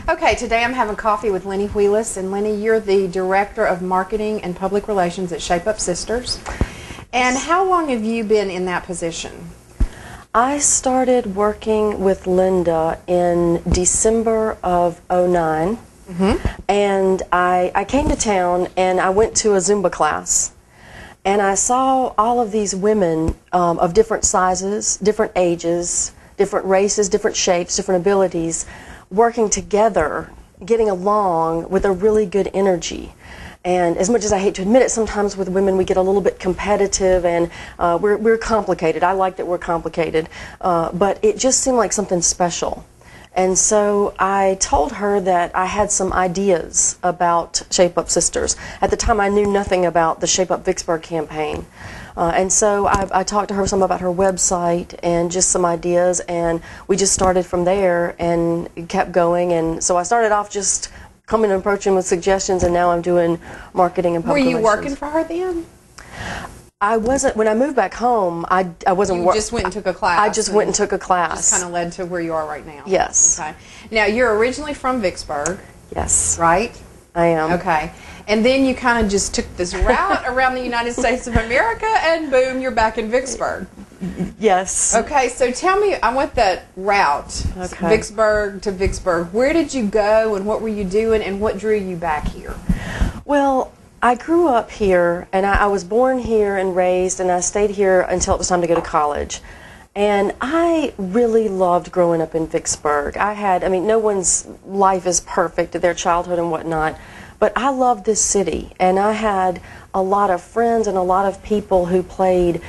Okay, today I'm having coffee with Linnie Wheeless, and Linnie, you're the Director of Marketing and Public Relations at Shape Up Sisters. And how long have you been in that position? I started working with Linda in December of '09, and I came to town and I went to a Zumba class, and I saw all of these women of different sizes, different ages, different races, different shapes, different abilities, working together, getting along with a really good energy. And as much as I hate to admit it, sometimes with women we get a little bit competitive, and we're complicated. I like that we're complicated, but it just seemed like something special. And so I told her that I had some ideas about Shape Up Sisters. At the time I knew nothing about the Shape Up Vicksburg campaign. And so I talked to her some about her website and just some ideas, and we just started from there and kept going. And so I started off just coming and approaching with suggestions, and now I'm doing marketing and public relations. Were you working for her then? I wasn't. When I moved back home, I wasn't. You just went and took a class. I just went and took a class. Just kind of led to where you are right now. Yes. Okay. Now, you're originally from Vicksburg. Yes. Right? I am. Okay. And then you kind of just took this route around the United States of America, and boom, you're back in Vicksburg. Yes. Okay, so tell me, I want that route, Okay. Vicksburg to Vicksburg. Where did you go, and what were you doing, and what drew you back here? Well, I grew up here, and I was born here and raised, and I stayed here until it was time to go to college. And I really loved growing up in Vicksburg. I mean, no one's life is perfect, their childhood and whatnot, but I loved this city, and I had a lot of friends and a lot of people who played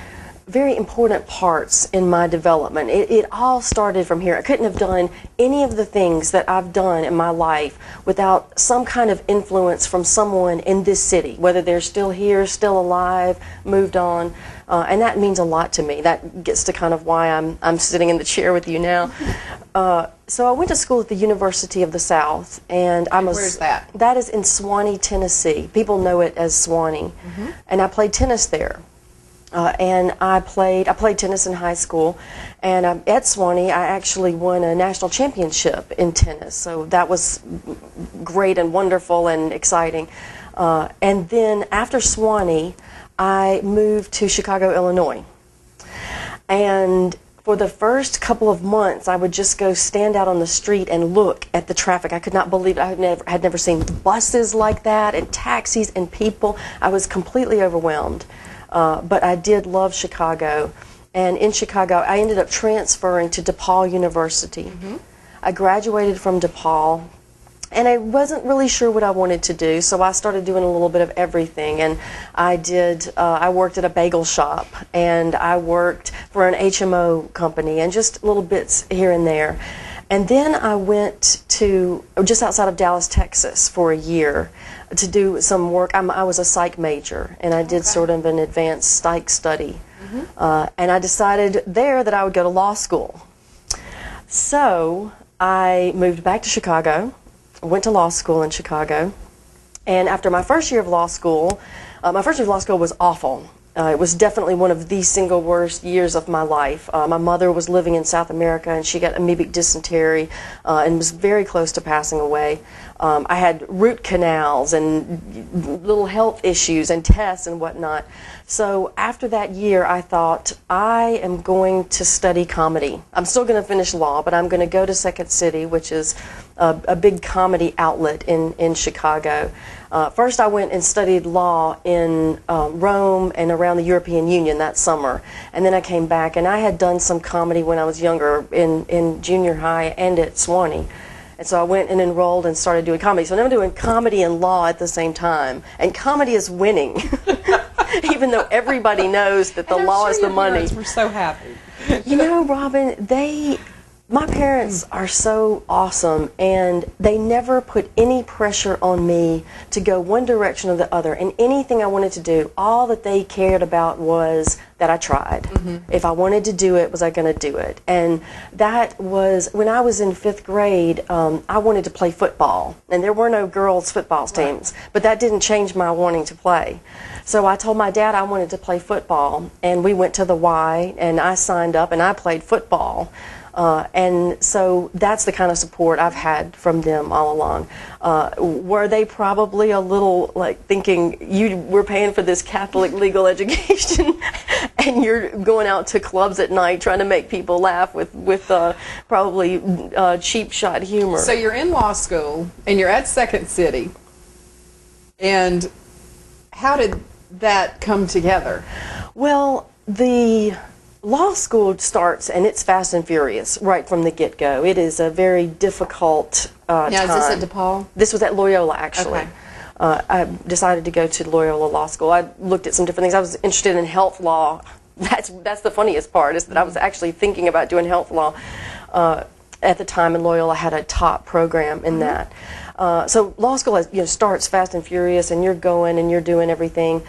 very important parts in my development. It all started from here. I couldn't have done any of the things that I've done in my life without some kind of influence from someone in this city, whether they're still here, still alive, moved on, and that means a lot to me. That gets to kind of why I'm sitting in the chair with you now. So I went to school at the University of the South, and Where's that? That is in Swanee, Tennessee. People know it as Swanee, and I played tennis there. And I played tennis in high school, and at Swanee I actually won a national championship in tennis, so that was great and wonderful and exciting. And then after Swanee I moved to Chicago, Illinois, and for the first couple of months I would just go stand out on the street and look at the traffic. I could not believe it. I had never seen buses like that, and taxis and people. I was completely overwhelmed. But I did love Chicago, and in Chicago I ended up transferring to DePaul University. I graduated from DePaul, and I wasn't really sure what I wanted to do, so I started doing a little bit of everything. And I worked at a bagel shop, and I worked for an HMO company, and just little bits here and there. And then I went to just outside of Dallas, Texas for a year to do some work. I was a psych major, and I did sort of an advanced psych study. And I decided there that I would go to law school. So I moved back to Chicago, went to law school in Chicago, and after my first year of law school, was awful. It was definitely one of the single worst years of my life. My mother was living in South America, and she got amoebic dysentery and was very close to passing away. I had root canals and little health issues and tests and whatnot. So after that year, I thought, I am going to study comedy. I'm still going to finish law, but I'm going to go to Second City, which is a big comedy outlet in Chicago. First I went and studied law in Rome and around the European Union that summer, and then I came back, and I had done some comedy when I was younger in junior high and at Swanee. And so I went and enrolled and started doing comedy. So now I'm doing comedy and law at the same time, and comedy is winning. Even though everybody knows that the law is the money. We're so happy. You know, Robin, my parents are so awesome, and they never put any pressure on me to go one direction or the other. And anything I wanted to do, all that they cared about was that I tried. If I wanted to do it, was I going to do it? And that was, when I was in 5th grade, I wanted to play football. And there were no girls' football teams, but that didn't change my wanting to play. So I told my dad I wanted to play football, and we went to the Y, and I signed up, and I played football. And so that's the kind of support I've had from them all along. Were they probably a little like thinking, we're paying for this Catholic legal education and you're going out to clubs at night trying to make people laugh with probably cheap shot humor? So you're in law school and you're at Second City. And how did that come together? Well, the law school starts, and it's fast and furious right from the get-go. It is a very difficult time. Now, is this at DePaul? This was at Loyola, actually. Okay. I decided to go to Loyola Law School. I looked at some different things. I was interested in health law. That's the funniest part, is that I was actually thinking about doing health law at the time, and Loyola had a top program in that. So law school starts fast and furious, and you're going and you're doing everything.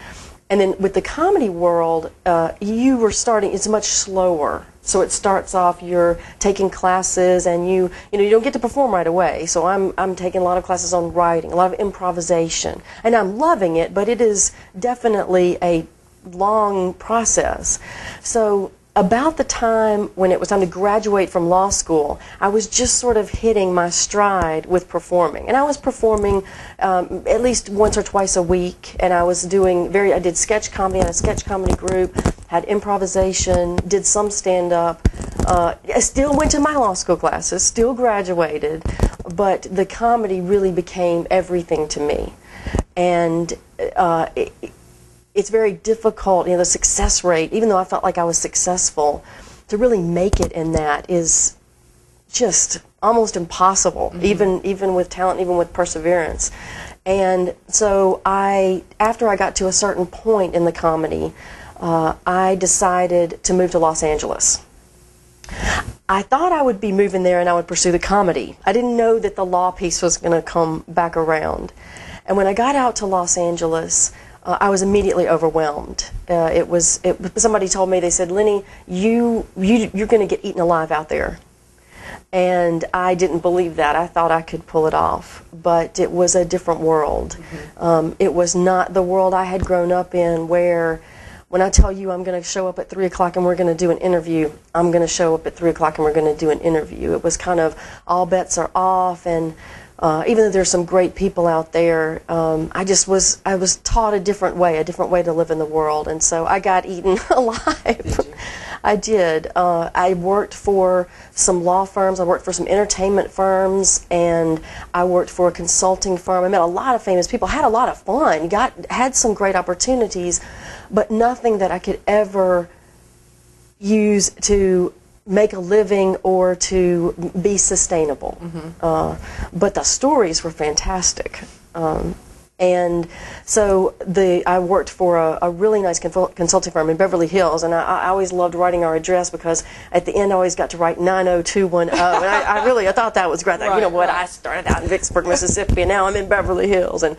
And then with the comedy world, you were starting, it's much slower. So it starts off, you're taking classes, and you don't get to perform right away. So I'm taking a lot of classes on writing, a lot of improvisation. And I'm loving it, but it is definitely a long process. So about the time when it was time to graduate from law school, I was just sort of hitting my stride with performing. And I was performing at least once or twice a week, and I was doing I did sketch comedy, I had a sketch comedy group, had improvisation, did some stand-up. I still went to my law school classes, still graduated, but the comedy really became everything to me. And it's very difficult, the success rate, even though I felt like I was successful, to really make it in that is just almost impossible, even with talent, even with perseverance. And so after I got to a certain point in the comedy, I decided to move to Los Angeles. I thought I would be moving there and I would pursue the comedy. I didn't know that the law piece was going to come back around. And when I got out to Los Angeles, I was immediately overwhelmed. Somebody told me, they said, "Linnie, you're going to get eaten alive out there." And I didn't believe that. I thought I could pull it off, but it was a different world. It was not the world I had grown up in, where when I tell you I'm going to show up at 3 o'clock and we're going to do an interview, I'm going to show up at 3 o'clock and we're going to do an interview. It was kind of all bets are off, and even though there's some great people out there, I was taught a different way to live in the world, and so I got eaten alive. I did. I worked for some law firms, I worked for some entertainment firms, and I worked for a consulting firm. I met a lot of famous people, had a lot of fun, had some great opportunities, but nothing that I could ever use to make a living or to be sustainable. But the stories were fantastic. And so I worked for a really nice consulting firm in Beverly Hills, and I always loved writing our address, because at the end I always got to write 90210, and I thought that was great. Right, you know what, I started out in Vicksburg, Mississippi, and now I'm in Beverly Hills, and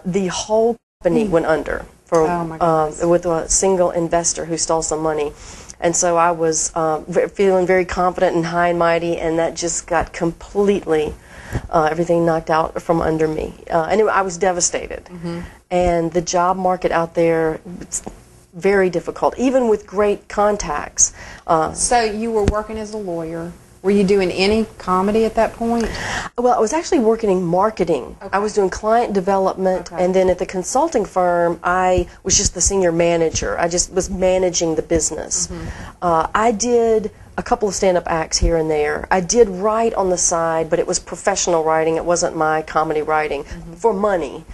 the whole company went under with a single investor who stole some money. And so I was feeling very confident and high and mighty, and that just got completely, everything knocked out from under me. Anyway, I was devastated. And the job market out there, it's very difficult, even with great contacts. So you were working as a lawyer. Were you doing any comedy at that point? Well, I was actually working in marketing. I was doing client development, and then at the consulting firm, I was just the senior manager. I just was managing the business. I did a couple of stand-up acts here and there. I did write on the side, but it was professional writing. It wasn't my comedy writing for money.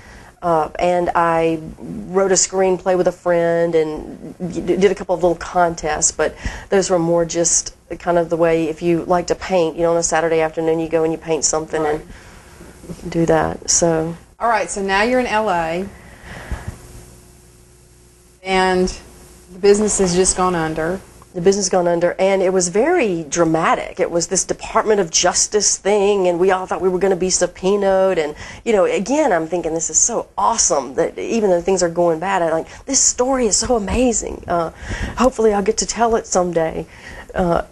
And I wrote a screenplay with a friend and did a couple of little contests, but those were more just kind of the way, if you like to paint, on a Saturday afternoon you go and you paint something and do that. So. All right, so now you're in LA, and the business has just gone under. The business gone under, and it was very dramatic. It was this Department of Justice thing, and we all thought we were going to be subpoenaed. And again, I'm thinking this is so awesome that even though things are going bad, I'm like, this story is so amazing. Hopefully, I'll get to tell it someday.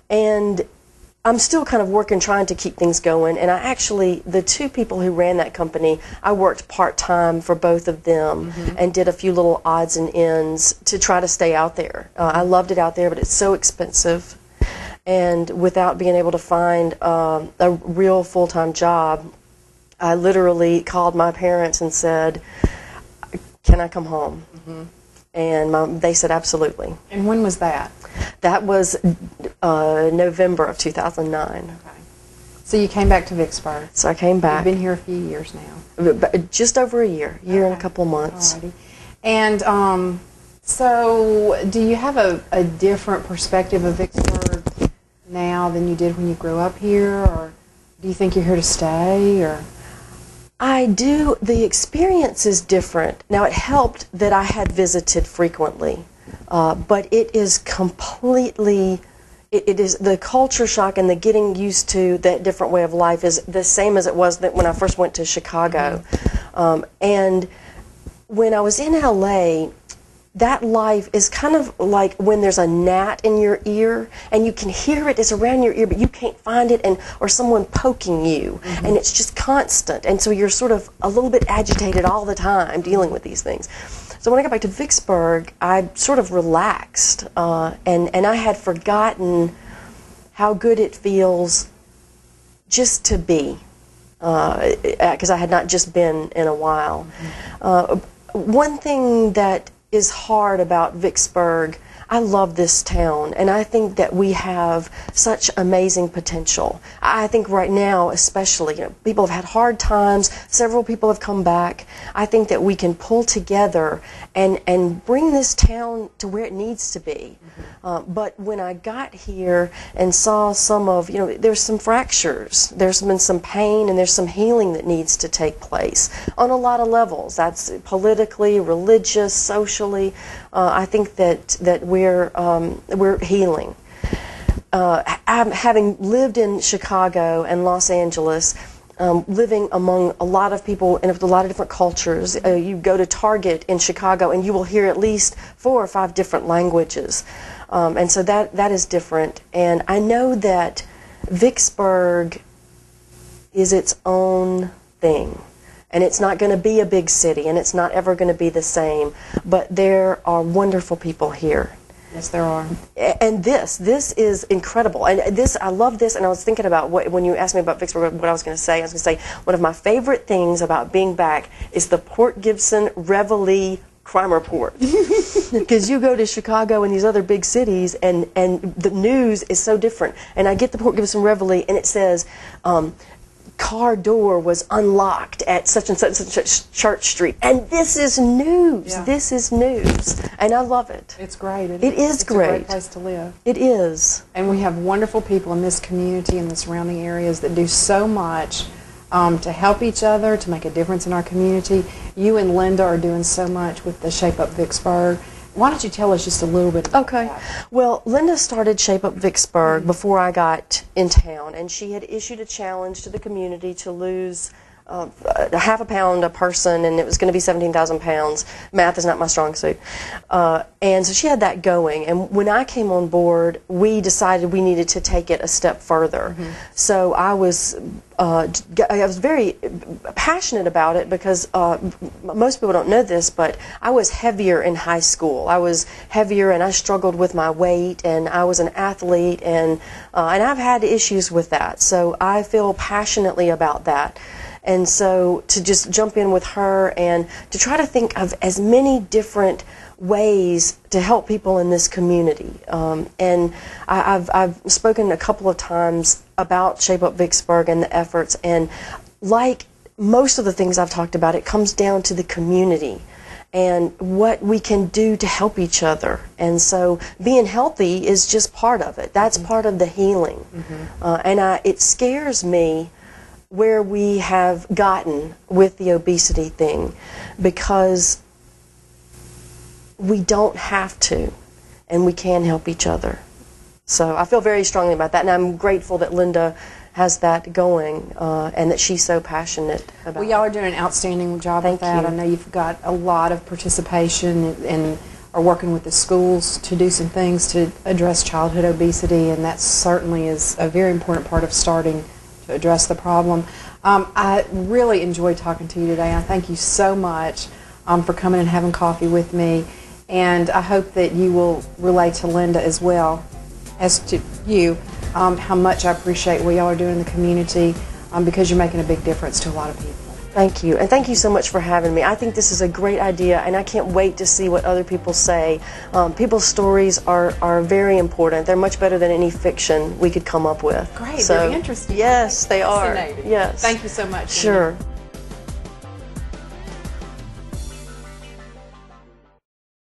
And I'm still kind of working, trying to keep things going. And the two people who ran that company, I worked part-time for both of them and did a few little odds and ends to try to stay out there. I loved it out there, but it's so expensive. And without being able to find a real full-time job, I literally called my parents and said, "Can I come home?" Mm-hmm. And they said, "Absolutely." And when was that? That was November of 2009. Okay. So you came back to Vicksburg. So I came back. You've been here a few years now. Just over a year and a couple of months. Alrighty. And so do you have a different perspective of Vicksburg now than you did when you grew up here, or do you think you're here to stay, or? I do. The experience is different. Now, it helped that I had visited frequently, but it is completely, it is the culture shock and the getting used to that different way of life is the same as it was when I first went to Chicago. And when I was in LA, that life is kind of like when there's a gnat in your ear and you can hear it, it's around your ear, but you can't find it, or someone poking you, and it's just constant. And so you're sort of a little bit agitated all the time dealing with these things. So when I got back to Vicksburg, I sort of relaxed, and I had forgotten how good it feels just to be, because I had not just been in a while. One thing that is hard about Vicksburg, I love this town, and I think that we have such amazing potential. I think right now, especially, people have had hard times. Several people have come back. I think that we can pull together and bring this town to where it needs to be. But when I got here and saw some of, there's some fractures, there's been some pain, and there's some healing that needs to take place on a lot of levels. That's politically, religious, socially. I think that we're healing. Having lived in Chicago and Los Angeles, living among a lot of people and with a lot of different cultures, you go to Target in Chicago and you will hear at least 4 or 5 different languages. And so that is different. And I know that Vicksburg is its own thing. And it's not going to be a big city, and it's not ever going to be the same. But there are wonderful people here. Yes, there are. And this is incredible. And I love this, and I was thinking about when you asked me about Vicksburg, what I was going to say. I was going to say one of my favorite things about being back is the Port Gibson Reveille crime report. Because you go to Chicago and these other big cities, and the news is so different. And I get the Port Gibson Reveille, and it says, car door was unlocked at such and such Church Street. And this is news. Yeah. This is news. And I love it. It's great. It is great. It's a great place to live. It is. And we have wonderful people in this community and the surrounding areas that do so much to help each other, to make a difference in our community. You and Linda are doing so much with the Shape Up Vicksburg. Why don't you tell us just a little bit about that? Well, Linda started Shape Up Vicksburg before I got in town, and she had issued a challenge to the community to lose half a pound a person, and it was going to be 17,000 pounds. Math is not my strong suit. And so she had that going. And when I came on board, we decided we needed to take it a step further. So I was very passionate about it because most people don't know this, but I was heavier in high school. I was heavier, and I struggled with my weight, and I was an athlete, and I've had issues with that. So I feel passionately about that. And so to just jump in with her and to try to think of as many different ways to help people in this community. And I've spoken a couple of times about Shape Up Vicksburg and the efforts, and like most of the things I've talked about, it comes down to the community and what we can do to help each other. And so being healthy is just part of it. That's part of the healing. And it scares me where we have gotten with the obesity thing, because we don't have to, and we can help each other. So I feel very strongly about that, and I'm grateful that Linda has that going, and that she's so passionate about it. Well, y'all are doing an outstanding job with that. I know you've got a lot of participation and are working with the schools to do some things to address childhood obesity, and that certainly is a very important part of starting to address the problem. I really enjoyed talking to you today. I thank you so much for coming and having coffee with me, and I hope that you will relate to Linda as well as to you how much I appreciate what y'all are doing in the community because you're making a big difference to a lot of people. Thank you, and thank you so much for having me. I think this is a great idea, and I can't wait to see what other people say. People's stories are very important. They're much better than any fiction we could come up with. Great, so, very interesting. Yes, they are. Fascinating. Yes. Thank you so much. Sure.